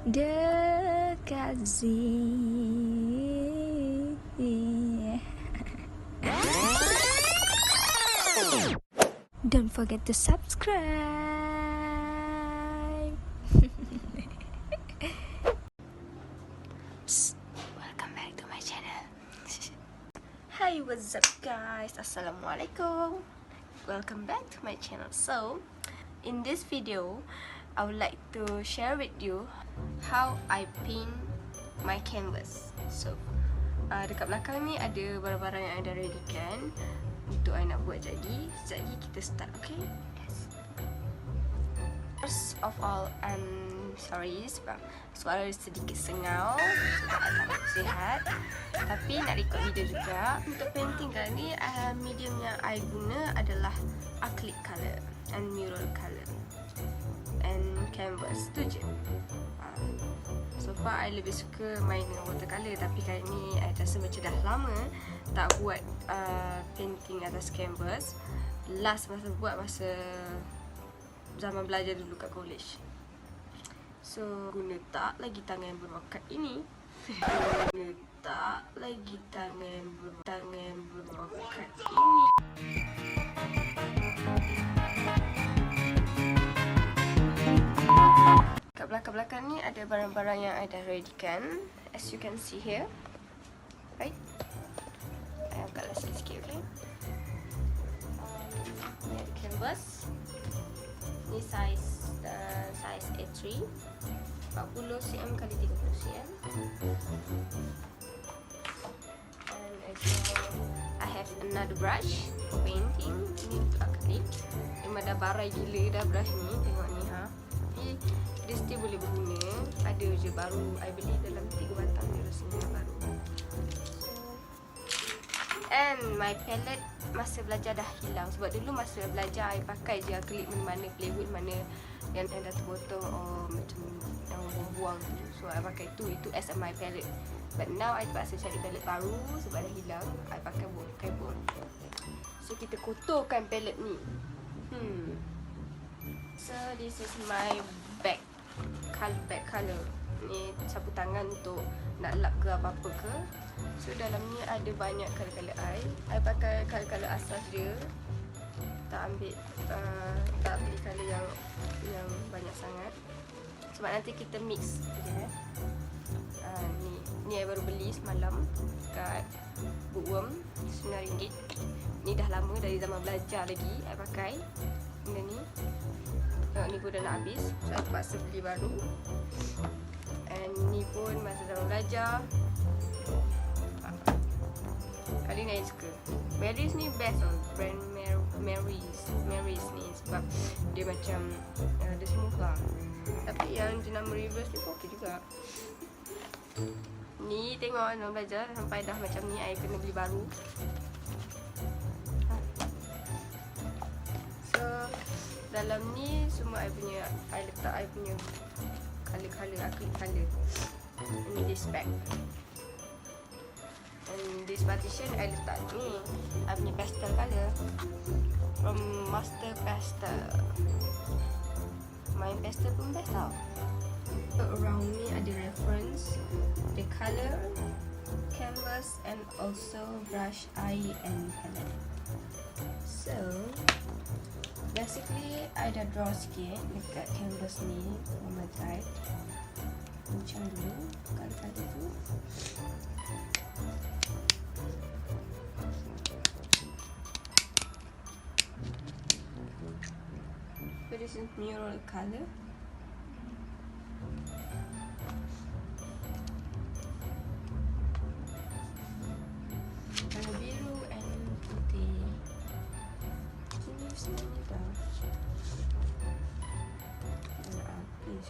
The Qazy. Don't forget to subscribe. Welcome back to my channel. Hi, what's up guys? Assalamualaikum. Welcome back to my channel. So, in this video, I would like to share with you how I paint my canvas. So, dekat belakang ni ada barang-barang yang I dah readykan untuk I nak buat jadi. Sekejap lagi kita start, okay? Yes. First of all, I'm sorry sebab suara sedikit sengau sebab I tak betul sihat. Tapi nak record video juga. Untuk painting kali ni, medium yang I guna adalah acrylic color and mural color and canvas, tu je. So far I lebih suka main dengan watercolor, tapi kali ni I rasa macam dah lama tak buat painting atas canvas. Last masa buat masa zaman belajar dulu kat college. So guna tak lagi tangan berbakat ini. Guna tak lagi tangan berbakat ini. Kat belakang-belakang ni ada barang-barang yang I dah readykan, as you can see here. Right? I angkatlah sikit-sikit, okay? Ni ada canvas. Ni size A3, 40 cm x 30 cm. And also I have another brush for painting. Ni untuk acrylic. Memang dah barai gila dah brush ni, tengok ni ha. Tapi dia still boleh berguna. Ada je baru I beli dalam 3 batang dia rasanya baru. And my palette masa belajar dah hilang. Sebab dulu masa belajar I pakai je acrylic mana-mana, plywood mana yang dah terpotong or macam yang buang-buang tu. So I pakai tu, itu as my palette. But now I terpaksa cari palette baru sebab dah hilang. I pakai bon. So kita kotorkan palette ni. So this is my bag color. Ni sapu tangan untuk nak lap ke apa-apa ke. So dalam ni ada banyak color-color I pakai color-color asas dia. Tak ambil tak beli color yang banyak sangat. Sebab nanti kita mix je. Ni I baru beli semalam kat Bookworm, RM9. Ni dah lama, dari zaman belajar lagi I pakai benda ni. Tengok ni pun dah nak habis, so I terpaksa beli baru. And ni pun masa zaman belajar. Kali ni I suka Mary's ni best tau. Brand Mary's ni sebab dia macam dia smooth lah. Tapi yang jenama reverse ni pun ok juga. Ni tengok zaman belajar sampai dah macam ni I kena beli baru. So dalam ni semua I letak I punya color acrylic color. Ini this bag. And this partition I letak ni I punya pastel color from Master Pastel. Main pastel pun best tau. Around ni ada reference, the color, canvas and also brush eye and palette. So basically I dah draw sikit dekat canvas ni on my guide. Macam dulu kali-kali tu. So this is mural color. Warna biru and putih. Ini sebenarnya dah warna habis.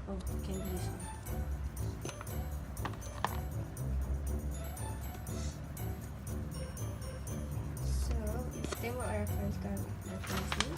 Oh, canvas. So, kita tengok reference ni.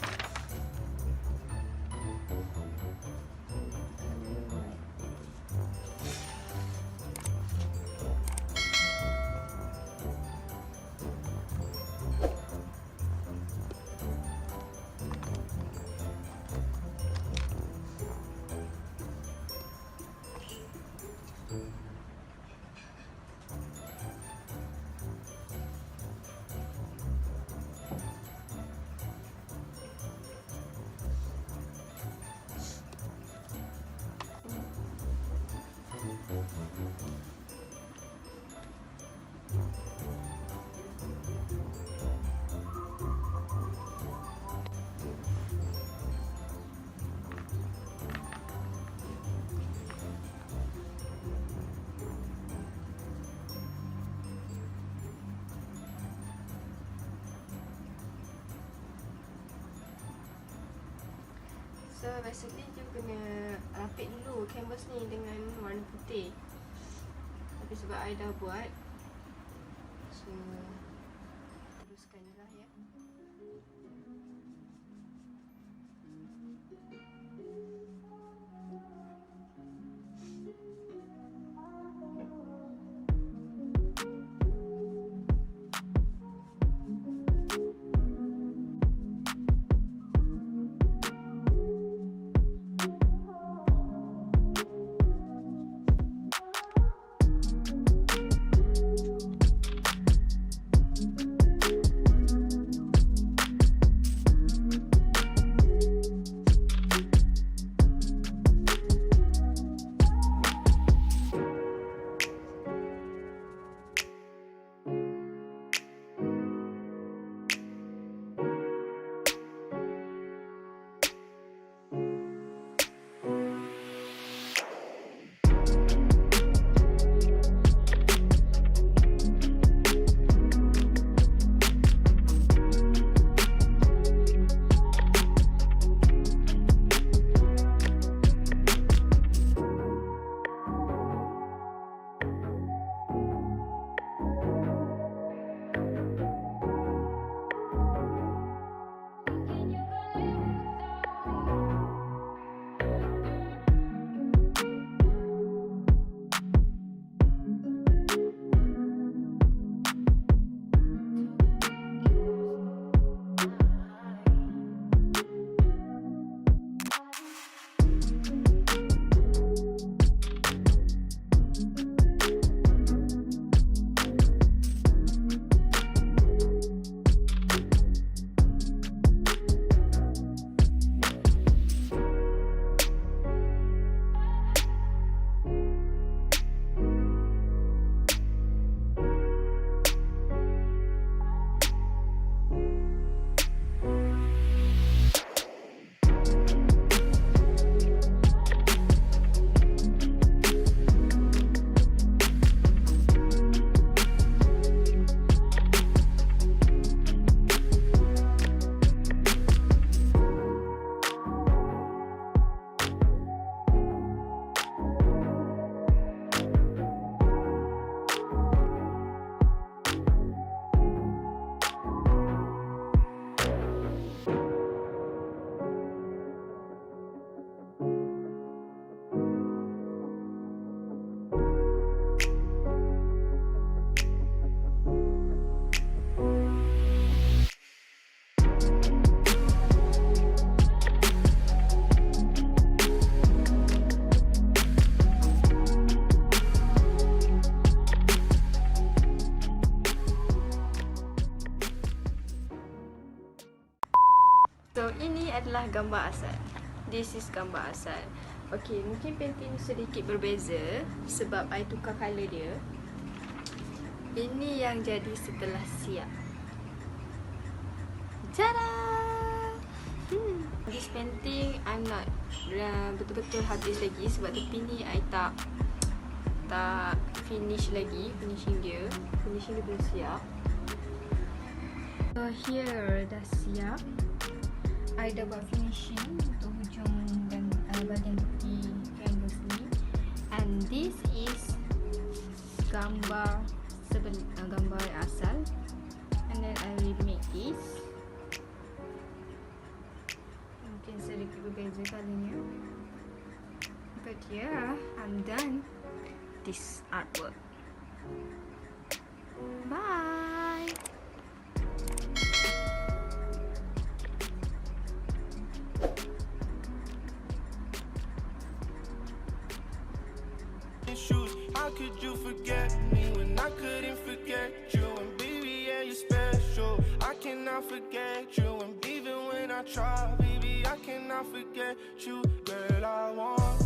So basically you kena rapit dulu canvas ni dengan warna putih. Tapi sebab I dah buat, so teruskan je lah ya. So ini adalah gambar asal. This is gambar asal. Okay, mungkin painting sedikit berbeza sebab I tukar colour dia. Ini yang jadi setelah siap. Tada! This painting I'm not betul-betul habis lagi sebab tepi ni I tak finish lagi. Finishing dia belum siap. So here dah siap. I dah buat finishing untuk hujung dan bahagian tepi canvas ni. And this is gambar asal. And then I will make this. Mungkin sedikit berbeza colournya. But yeah, I'm done this artwork. Bye! How could you forget me when I couldn't forget you? And baby, yeah, you're special. I cannot forget you. And even when I try, baby, I cannot forget you. Girl, I want